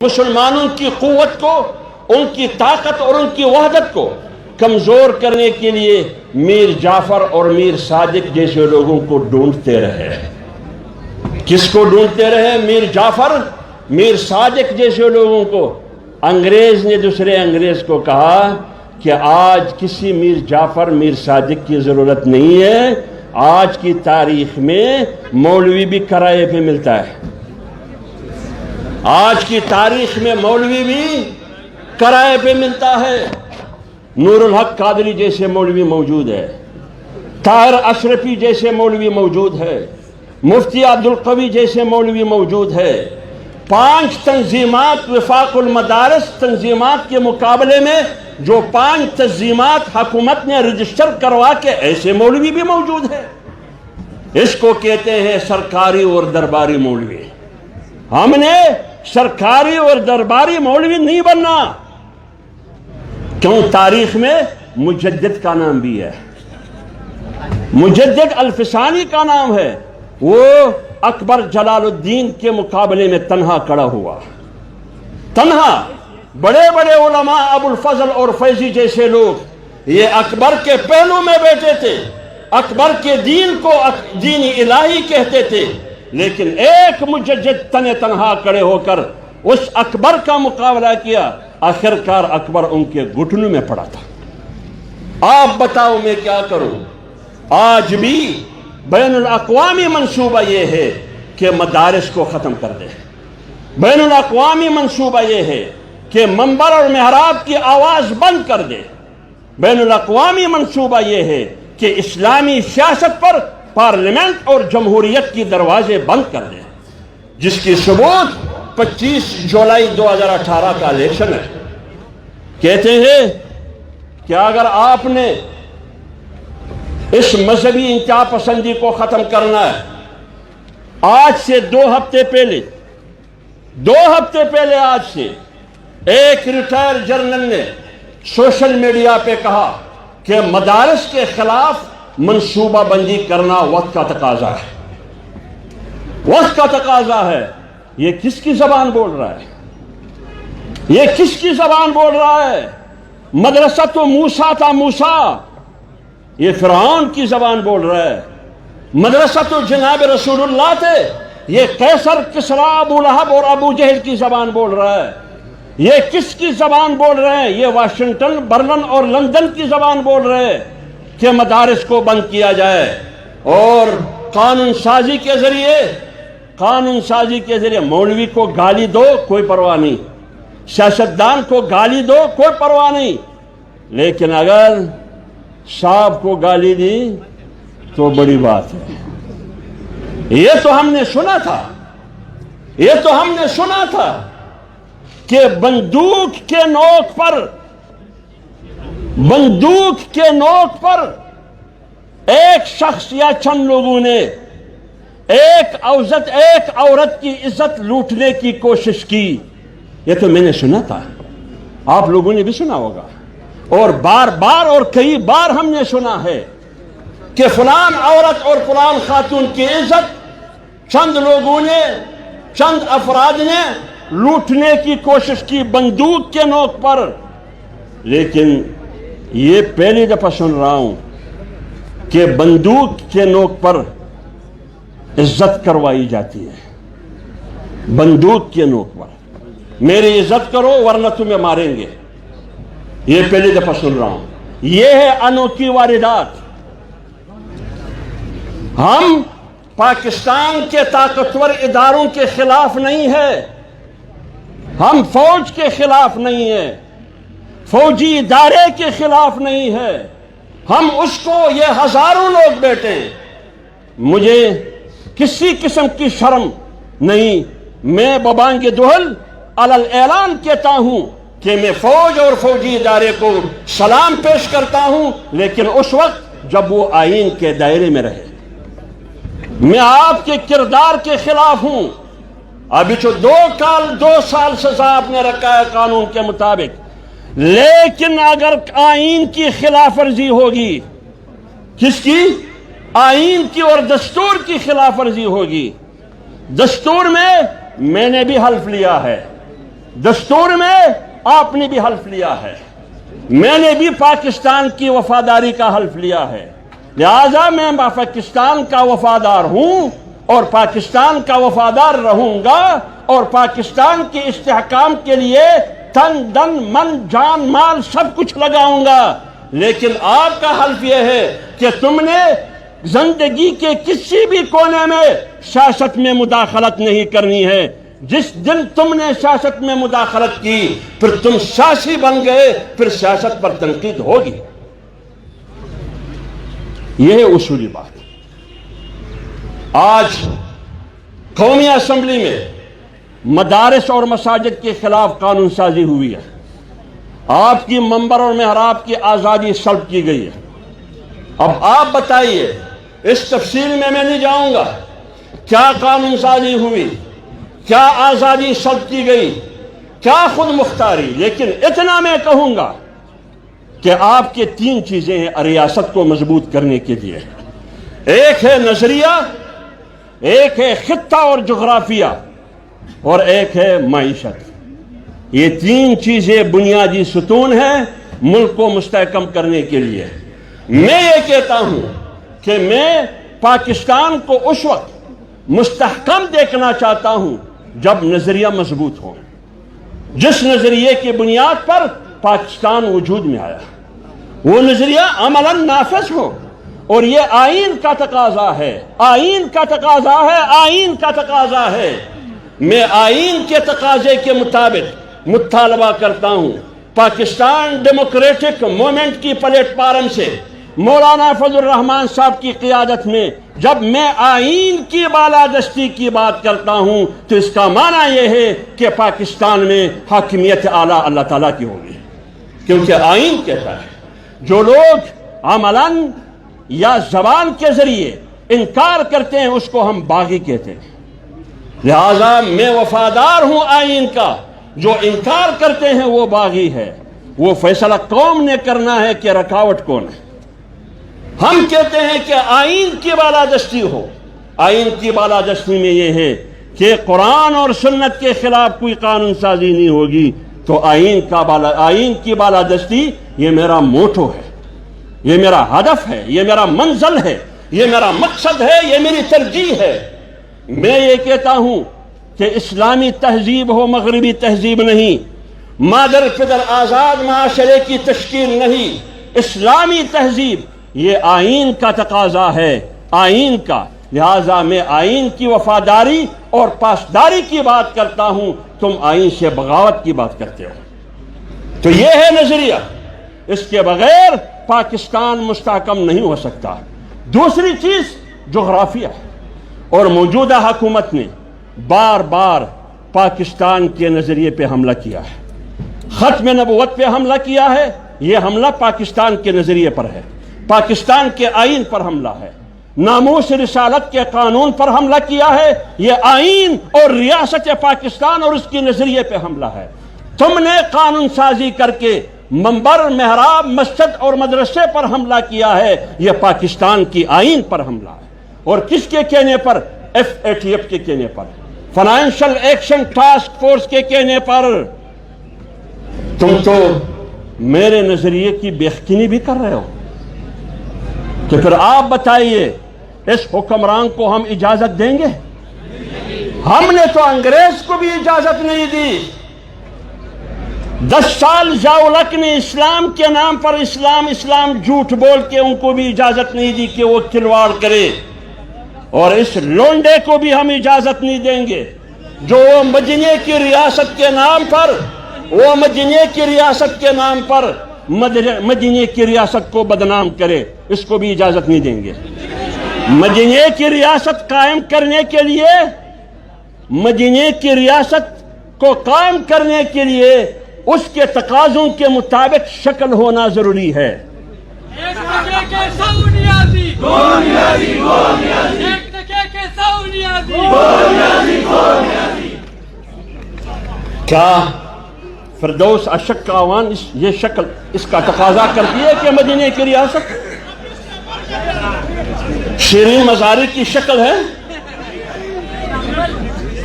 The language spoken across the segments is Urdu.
مسلمانوں کی قوت کو، ان کی طاقت اور ان کی وحدت کو کمزور کرنے کے لیے میر جعفر اور میر صادق جیسے لوگوں کو ڈھونڈتے رہے۔ کس کو ڈھونڈتے رہے؟ میر جعفر، میر صادق جیسے لوگوں کو۔ انگریز نے دوسرے انگریز کو کہا کہ آج کسی میر جعفر، میر صادق کی ضرورت نہیں ہے، آج کی تاریخ میں مولوی بھی کرائے پہ ملتا ہے۔ آج کی تاریخ میں مولوی بھی کرائے پہ ملتا ہے۔ نور الحق قادری جیسے مولوی موجود ہے، طاہر اشرفی جیسے مولوی موجود ہے، مفتی عبدالقوی جیسے مولوی موجود ہے۔ 5 تنظیمات وفاق المدارس تنظیمات کے مقابلے میں جو 5 تنظیمات حکومت نے رجسٹر کروا کے ایسے مولوی بھی موجود ہے۔ اس کو کہتے ہیں سرکاری اور درباری مولوی۔ ہم نے سرکاری اور درباری مولوی نہیں بننا، کیوں؟ تاریخ میں مجدد کا نام بھی ہے، مجدد الفسانی کا نام ہے۔ وہ اکبر جلال الدین کے مقابلے میں تنہا کھڑا ہوا، تنہا۔ بڑے بڑے علماء ابو الفضل اور فیضی جیسے لوگ یہ اکبر کے پہلو میں بیٹھے تھے، اکبر کے دین کو دین الہی کہتے تھے، لیکن ایک مجدد تنہا کھڑے ہو کر اس اکبر کا مقابلہ کیا، آخرکار اکبر ان کے گھٹنوں میں پڑا تھا۔ آپ بتاؤ میں کیا کروں؟ آج بھی بین الاقوامی منصوبہ یہ ہے کہ مدارس کو ختم کر دے، بین الاقوامی منصوبہ یہ ہے کہ منبر اور محراب کی آواز بند کر دے، بین الاقوامی منصوبہ یہ ہے کہ اسلامی سیاست پر پارلیمنٹ اور جمہوریت کی دروازے بند کر دے، جس کی ثبوت 25 جولائی 2018 کا الیکشن ہے۔ کہتے ہیں کہ اگر آپ نے اس مذہبی انتہا پسندی کو ختم کرنا ہے، آج سے 2 ہفتے پہلے آج سے ایک ریٹائر جرنل نے سوشل میڈیا پہ کہا کہ مدارس کے خلاف منصوبہ بندی کرنا وقت کا تقاضا ہے، وقت کا تقاضا ہے۔ یہ کس کی زبان بول رہا ہے؟ یہ کس کی زبان بول رہا ہے؟ مدرسہ تو موسیٰ تھا، موسیٰ، یہ فرعون کی زبان بول رہا ہے۔ مدرسہ تو جناب رسول اللہ تھے، یہ قیصر، کسریٰ، ابو لہب اور ابو جہل کی زبان بول رہا ہے۔ یہ کس کی زبان بول رہے ہیں؟ یہ واشنگٹن، برلن اور لندن کی زبان بول رہے ہیں کہ مدارس کو بند کیا جائے، اور قانون سازی کے ذریعے مولوی کو گالی دو، کوئی پرواہ نہیں، سیاستدان کو گالی دو، کوئی پرواہ نہیں، لیکن اگر صاحب کو گالی دی تو بڑی بات ہے۔ یہ تو ہم نے سنا تھا کہ بندوق کے نوک پر ایک شخص یا چند لوگوں نے ایک عورت کی عزت لوٹنے کی کوشش کی۔ یہ تو میں نے سنا تھا، آپ لوگوں نے بھی سنا ہوگا، اور بار بار اور کئی بار ہم نے سنا ہے کہ فلان عورت اور فلان خاتون کی عزت چند لوگوں نے، چند افراد نے لوٹنے کی کوشش کی بندوق کے نوک پر۔ لیکن یہ پہلی دفعہ سن رہا ہوں کہ بندوق کے نوک پر عزت کروائی جاتی ہے، بندوق کے نوک پر۔ میری عزت کرو ورنہ تمہیں ماریں گے، یہ پہلی دفعہ سن رہا ہوں۔ یہ ہے انوکھی واردات۔ ہم پاکستان کے طاقتور اداروں کے خلاف نہیں ہے، ہم فوج کے خلاف نہیں ہے، فوجی ادارے کے خلاف نہیں ہے، ہم اس کو، یہ ہزاروں لوگ بیٹھے، مجھے کسی قسم کی شرم نہیں، میں ببانگ دہل علل اعلان کہتا ہوں کہ میں فوج اور فوجی ادارے کو سلام پیش کرتا ہوں، لیکن اس وقت جب وہ آئین کے دائرے میں رہے۔ میں آپ کے کردار کے خلاف ہوں۔ ابھی جو 2 سال سزا آپ نے رکھا ہے قانون کے مطابق، لیکن اگر آئین کی خلاف ورزی ہوگی، کس کی؟ آئین کی اور دستور کی خلاف ورزی ہوگی۔ دستور میں نے بھی حلف لیا ہے دستور میں آپ نے بھی حلف لیا ہے، میں نے بھی پاکستان کی وفاداری کا حلف لیا ہے، لہذا میں پاکستان کا وفادار ہوں اور پاکستان کا وفادار رہوں گا اور پاکستان کے استحکام کے لیے تن دن من جان مال سب کچھ لگاؤں گا۔ لیکن آپ کا حلف یہ ہے کہ تم نے زندگی کے کسی بھی کونے میں سیاست میں مداخلت نہیں کرنی ہے۔ جس دن تم نے سیاست میں مداخلت کی پھر تم سیاسی بن گئے، پھر سیاست پر تنقید ہوگی۔ یہ ہے اصولی بات۔ آج قومی اسمبلی میں مدارس اور مساجد کے خلاف قانون سازی ہوئی ہے، آپ کی منبر اور محراب کی آزادی سلب کی گئی ہے۔ اب آپ بتائیے، اس تفصیل میں نہیں جاؤں گا، کیا قانون سازی ہوئی، کیا آزادی سلب کی گئی، کیا خود مختاری، لیکن اتنا میں کہوں گا کہ آپ کے تین چیزیں ہیں ریاست کو مضبوط کرنے کے لیے۔ ایک ہے نظریہ، ایک ہے خطہ اور جغرافیہ، اور ایک ہے معیشت۔ یہ تین چیزیں بنیادی ستون ہیں ملک کو مستحکم کرنے کے لیے۔ میں یہ کہتا ہوں کہ میں پاکستان کو اس وقت مستحکم دیکھنا چاہتا ہوں جب نظریہ مضبوط ہو، جس نظریے کی بنیاد پر پاکستان وجود میں آیا وہ نظریہ عملاً نافذ ہو، اور یہ آئین کا تقاضا ہے، آئین کا تقاضا ہے، آئین کا تقاضا ہے۔ میں آئین کے تقاضے کے مطابق مطالبہ کرتا ہوں، پاکستان ڈیموکریٹک مومنٹ کی پلیٹ فارم سے مولانا فضل الرحمان صاحب کی قیادت میں جب میں آئین کی بالادستی کی بات کرتا ہوں تو اس کا معنی یہ ہے کہ پاکستان میں حاکمیت اعلیٰ اللہ تعالیٰ کی ہوگی، کیونکہ آئین کہتا ہے جو لوگ عملاً یا زبان کے ذریعے انکار کرتے ہیں اس کو ہم باغی کہتے ہیں۔ لہذا میں وفادار ہوں آئین کا، جو انکار کرتے ہیں وہ باغی ہے۔ وہ فیصلہ قوم نے کرنا ہے کہ رکاوٹ کون ہے۔ ہم کہتے ہیں کہ آئین کی بالادستی ہو۔ آئین کی بالادستی میں یہ ہے کہ قرآن اور سنت کے خلاف کوئی قانون سازی نہیں ہوگی، تو آئین کی بالادستی یہ میرا موٹو ہے، یہ میرا ہدف ہے، یہ میرا منزل ہے، یہ میرا مقصد ہے، یہ میری ترجیح ہے۔ میں یہ کہتا ہوں کہ اسلامی تہذیب ہو مغربی تہذیب نہیں، مادر پدر آزاد معاشرے کی تشکیل نہیں، اسلامی تہذیب یہ آئین کا تقاضا ہے، آئین کا۔ لہٰذا میں آئین کی وفاداری اور پاسداری کی بات کرتا ہوں، تم آئین سے بغاوت کی بات کرتے ہو۔ تو یہ ہے نظریہ، اس کے بغیر پاکستان مستحکم نہیں ہو سکتا۔ دوسری چیز جغرافیہ ہے، اور موجودہ حکومت نے بار بار پاکستان کے نظریے پہ حملہ کیا ہے، ختم نبوت پہ حملہ کیا ہے۔ یہ حملہ پاکستان کے نظریے پر ہے، پاکستان کے آئین پر حملہ ہے، ناموس رسالت کے قانون پر حملہ کیا ہے۔ یہ آئین اور ریاست پاکستان اور اس کی نظریے پہ حملہ ہے۔ تم نے قانون سازی کر کے منبر، محراب، مسجد اور مدرسے پر حملہ کیا ہے، یہ پاکستان کی آئین پر حملہ ہے۔ اور کس کے کہنے پر؟ FATF کے کہنے پر، فائنینشل ایکشن ٹاسک فورس کے کہنے پر۔ تم تو میرے نظریے کی بےخطینی بھی کر رہے ہو، تو پھر آپ بتائیے اس حکمران کو ہم اجازت دیں گے؟ ہم نے تو انگریز کو بھی اجازت نہیں دی۔ 10 سال ضیاء-ال-حق نے اسلام کے نام پر اسلام جھوٹ بول کے ان کو بھی اجازت نہیں دی کہ وہ کھلواڑ کرے، اور اس لونڈے کو بھی ہم اجازت نہیں دیں گے جو وہ مدینے کی ریاست کے نام پر، وہ مدینے کی ریاست کے نام پر مدینے کی ریاست کو بدنام کرے، اس کو بھی اجازت نہیں دیں گے۔ مدینے کی ریاست قائم کرنے کے لیے، مدینے کی ریاست کو قائم کرنے کے لیے اس کے تقاضوں کے مطابق شکل ہونا ضروری ہے۔ کیا فردوس اشک کا عوان یہ شکل اس کا تقاضا کرتی ہے کہ مدینے کی ریاست؟ شیرین مزاری کی شکل ہے،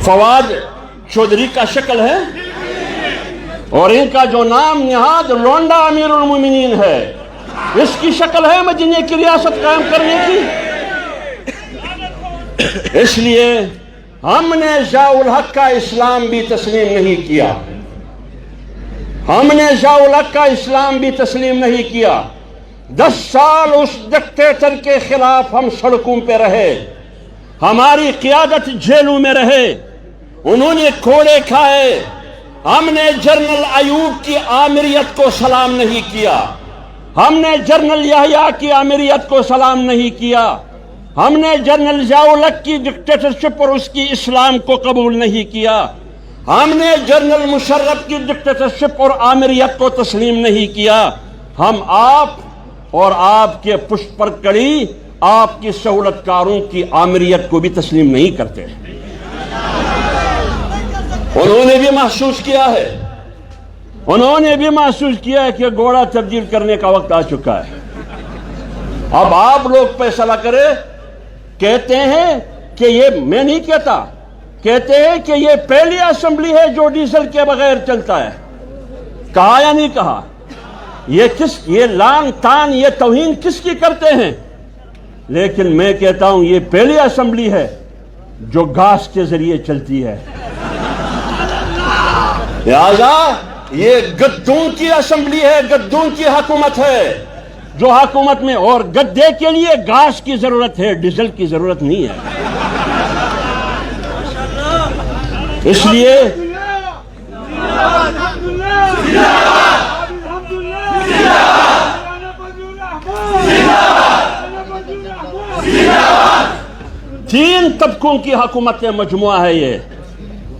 فواد چودھری کا شکل ہے، اور ان کا جو نام نہاد لونڈا امیر المومنین ہے، اس کی شکل ہے مدینے کی ریاست قائم کرنے کی؟ اس لیے ہم نے ضیاء الحق کا اسلام بھی تسلیم نہیں کیا، ہم نے ضیاء الحق کا اسلام بھی تسلیم نہیں کیا۔ 10 سال اس ڈکٹیٹر کے خلاف ہم سڑکوں پہ رہے، ہماری قیادت جیلوں میں رہے، انہوں نے کوڑے کھائے، ہم نے جنرل ایوب کی آمریت کو سلام نہیں کیا، ہم نے جنرل یحییٰ کی آمریت کو سلام نہیں کیا، ہم نے جنرل ضیاء الحق کی ڈکٹیٹرشپ اور اس کی اسلام کو قبول نہیں کیا، ہم نے جنرل مشرف کی ڈکٹیٹرشپ اور آمریت کو تسلیم نہیں کیا۔ ہم آپ اور آپ کے پشت پر کڑی آپ کی سہولت کاروں کی آمریت کو بھی تسلیم نہیں کرتے۔ انہوں نے بھی محسوس کیا ہے، انہوں نے بھی محسوس کیا ہے کہ گھوڑا تبدیل کرنے کا وقت آ چکا ہے۔ اب آپ لوگ فیصلہ کریں۔ کہتے ہیں کہ یہ، میں نہیں کہتا، کہتے ہیں کہ یہ پہلی اسمبلی ہے جو ڈیزل کے بغیر چلتا ہے۔ کہا یا نہیں کہا؟ یہ لان تان، یہ توہین کس کی کرتے ہیں؟ لیکن میں کہتا ہوں یہ پہلی اسمبلی ہے جو گاس کے ذریعے چلتی ہے۔ لہذا یہ گدوں کی اسمبلی ہے، گدوں کی حکومت ہے، جو حکومت میں اور گدے کے لیے گاس کی ضرورت ہے، ڈیزل کی ضرورت نہیں ہے۔ اس لیے تین طبقوں کی حکومت مجموعہ ہے یہ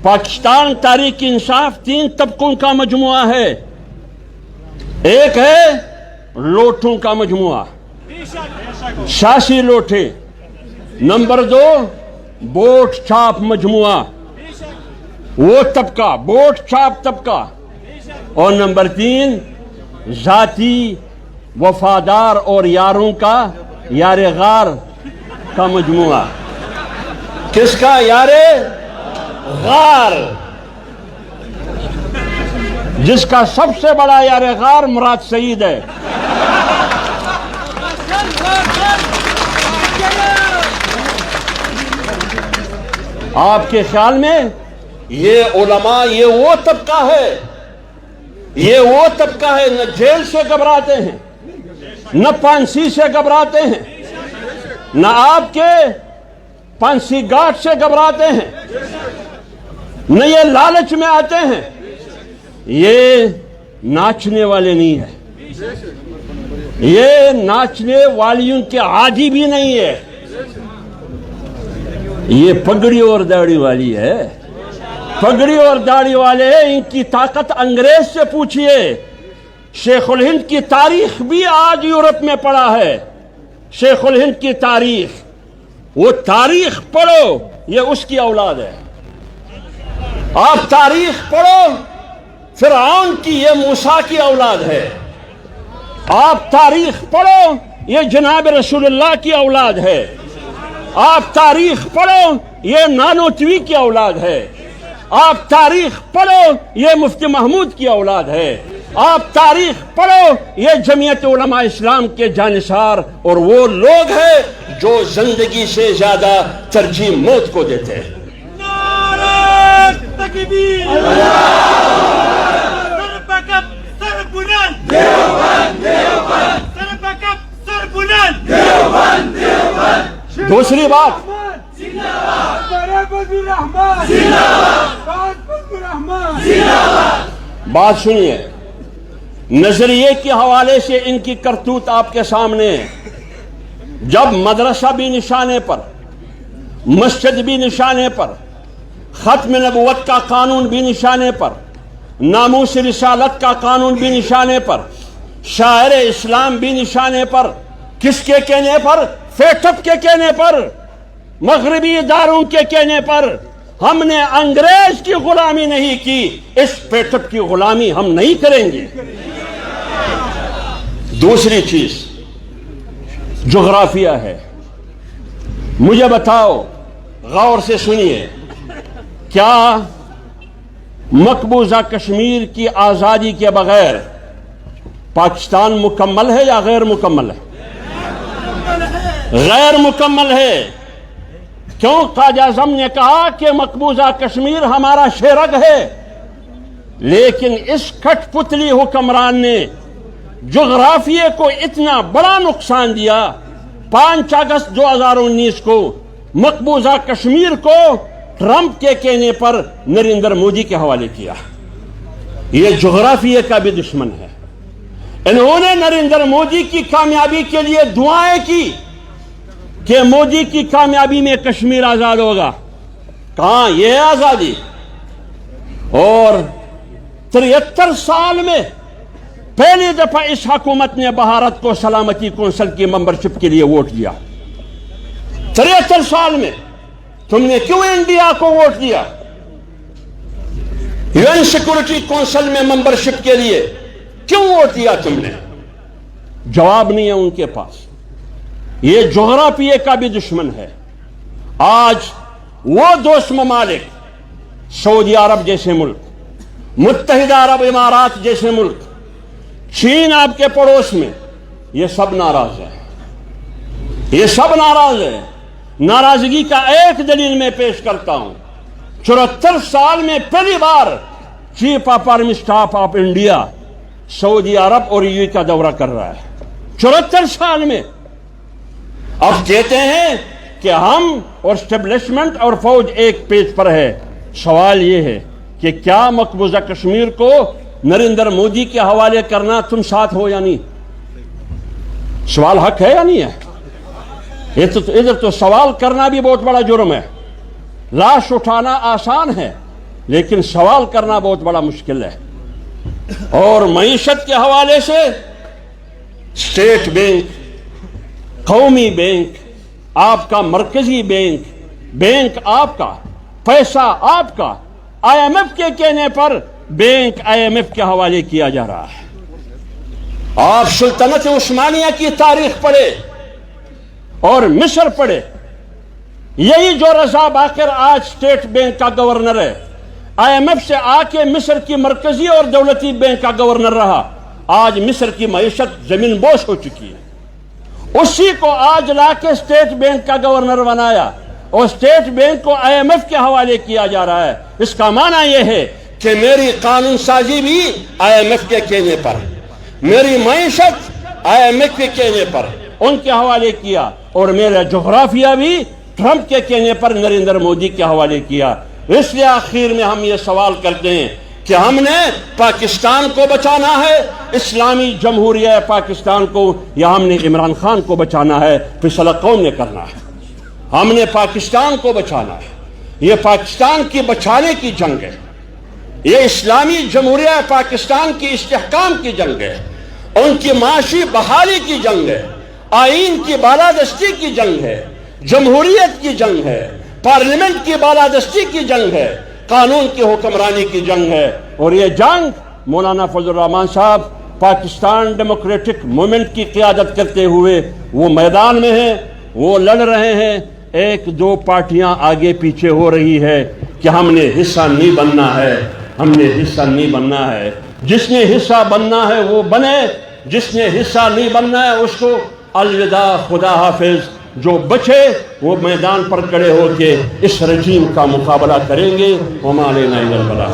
پاکستان تحریک انصاف، 3 طبقوں کا مجموعہ ہے۔ ایک ہے لوٹوں کا مجموعہ، سیاسی لوٹے۔ نمبر 2 ووٹ چھاپ مجموعہ، وہ طبقہ، ووٹ چھاپ طبقہ۔ اور نمبر 3 ذاتی وفادار اور یاروں کا، یار غار کا مجموعہ۔ کس کا؟ یار غار، جس کا سب سے بڑا یار غار مراد سعید ہے۔ آپ کے خیال میں یہ علماء، یہ وہ طبقہ ہے، یہ وہ طبقہ ہے نہ جیل سے گھبراتے ہیں، نہ پھانسی سے گھبراتے ہیں، نہ آپ کے پھانسی گھاٹ سے گھبراتے ہیں، نہ یہ لالچ میں آتے ہیں۔ یہ ناچنے والے نہیں ہیں، یہ ناچنے والیوں کے عادی بھی نہیں ہے، یہ پگڑی اور داڑھی والی ہے۔ پگڑی اور داڑھی والے، ان کی طاقت انگریز سے پوچھئے۔ شیخ الہند کی تاریخ بھی آج یورپ میں پڑا ہے، شیخ الہند کی تاریخ، وہ تاریخ پڑھو، یہ اس کی اولاد ہے۔ آپ تاریخ پڑھو، فرعون کی، یہ موسیٰ کی اولاد ہے۔ آپ تاریخ پڑھو، یہ جناب رسول اللہ کی اولاد ہے۔ آپ تاریخ پڑھو، یہ نانوتوی کی اولاد ہے۔ آپ تاریخ پڑھو، یہ مفتی محمود کی اولاد ہے۔ آپ تاریخ پڑھو، یہ جمعیت علماء اسلام کے جانثار اور وہ لوگ ہیں جو زندگی سے زیادہ ترجیح موت کو دیتے ہیں۔ دوسری بات، بات سنیے، نظریے کے حوالے سے ان کی کرتوت آپ کے سامنے ہے۔ جب مدرسہ بھی نشانے پر، مسجد بھی نشانے پر، ختم نبوت کا قانون بھی نشانے پر، ناموس رسالت کا قانون بھی نشانے پر، شاعر اسلام بھی نشانے پر، کس کے کہنے پر؟ فیٹپ کے کہنے پر، مغربی اداروں کے کہنے پر۔ ہم نے انگریز کی غلامی نہیں کی، اس فیٹپ کی غلامی ہم نہیں کریں گے۔ دوسری چیز جغرافیہ ہے۔ مجھے بتاؤ، غور سے سنیے، کیا مقبوضہ کشمیر کی آزادی کے بغیر پاکستان مکمل ہے یا غیر مکمل ہے؟ غیر مکمل ہے۔ کیوں؟ قائد اعظم نے کہا کہ مقبوضہ کشمیر ہمارا شیرگ ہے، لیکن اس کھٹ پتلی حکمران نے جغرافیے کو اتنا بڑا نقصان دیا، 5 اگست 2019 کو مقبوضہ کشمیر کو ٹرمپ کے کہنے پر نریندر مودی کے حوالے کیا۔ یہ جغرافیے کا بھی دشمن ہے۔ انہوں نے نریندر مودی کی کامیابی کے لیے دعائیں کی کہ مودی کی کامیابی میں کشمیر آزاد ہوگا۔ کہاں یہ ہے آزادی؟ اور 73 سال میں پہلی دفعہ اس حکومت نے بھارت کو سلامتی کونسل کی ممبرشپ کے لیے ووٹ دیا۔ 73 سال میں تم نے کیوں انڈیا کو ووٹ دیا UN سیکورٹی کونسل میں ممبرشپ کے لیے؟ کیوں ووٹ دیا تم نے؟ جواب نہیں ہے ان کے پاس۔ یہ جغرافیے کا بھی دشمن ہے۔ آج وہ دوست ممالک، سعودی عرب جیسے ملک، متحدہ عرب امارات جیسے ملک، چین آپ کے پڑوس میں، یہ سب ناراض ہے۔ یہ سب ناراض ہے۔ ناراضگی کا ایک دلیل میں پیش کرتا ہوں۔ 74 سال میں پہلی بار chief of army staff of India سعودی عرب اور UAE کا دورہ کر رہا ہے۔ 74 سال میں۔ اب کہتے ہیں کہ ہم اور اسٹیبلشمنٹ اور فوج ایک پیج پر ہے۔ سوال یہ ہے کہ کیا مقبوضہ کشمیر کو نریندر مودی کے حوالے کرنا تم ساتھ ہو یا نہیں؟ سوال حق ہے یا نہیں ہے؟ ادھر تو سوال کرنا بھی بہت بڑا جرم ہے۔ لاش اٹھانا آسان ہے، لیکن سوال کرنا بہت بڑا مشکل ہے۔ اور معیشت کے حوالے سے اسٹیٹ بینک، قومی بینک، آپ کا مرکزی بینک، بینک آپ کا، پیسہ آپ کا، IMF کے کہنے پر بینک IMF کے حوالے کیا جا رہا ہے۔ آپ سلطنت عثمانیہ کی تاریخ پڑھے اور مصر پڑھے، یہی جو رضا باقر آج اسٹیٹ بینک کا گورنر ہے، IMF سے آ کے مصر کی مرکزی اور دولتی بینک کا گورنر رہا۔ آج مصر کی معیشت زمین بوس ہو چکی ہے۔ اسی کو آج لا کے اسٹیٹ بینک کا گورنر بنایا اور اسٹیٹ بینک کو IMF کے حوالے کیا جا رہا ہے۔ اس کا معنی یہ ہے کہ میری قانون سازی بھی IMF کے کہنے پر، میری معیشت IMF کے کہنے پر ان کے حوالے کیا، اور میرا جغرافیہ بھی ٹرمپ کے کہنے پر نریندر مودی کے حوالے کیا۔ اس لیے آخر میں ہم یہ سوال کرتے ہیں کہ ہم نے پاکستان کو بچانا ہے، اسلامی جمہوریہ پاکستان کو، یا ہم نے عمران خان کو بچانا ہے؟ فیصلہ قوم نے کرنا ہے۔ ہم نے پاکستان کو بچانا ہے۔ یہ پاکستان کی بچانے کی جنگ ہے، یہ اسلامی جمہوریہ پاکستان کی استحکام کی جنگ ہے، ان کی معاشی بحالی کی جنگ ہے، آئین کی بالادستی کی جنگ ہے، جمہوریت کی جنگ ہے، پارلیمنٹ کی بالادستی کی جنگ ہے، قانون کی حکمرانی کی جنگ ہے۔ اور یہ جنگ مولانا فضل الرحمان صاحب پاکستان ڈیموکریٹک موومنٹ کی قیادت کرتے ہوئے وہ میدان میں ہیں، وہ لڑ رہے ہیں۔ 1-2 پارٹیاں آگے پیچھے ہو رہی ہے کہ ہم نے حصہ نہیں بننا ہے، ہم نے حصہ نہیں بننا ہے۔ جس نے حصہ بننا ہے وہ بنے، جس نے حصہ نہیں بننا ہے اس کو الوداع، خدا حافظ۔ جو بچے وہ میدان پر کھڑے ہو کے اس رجیم کا مقابلہ کریں گے۔ وما علینا الا البلاغ۔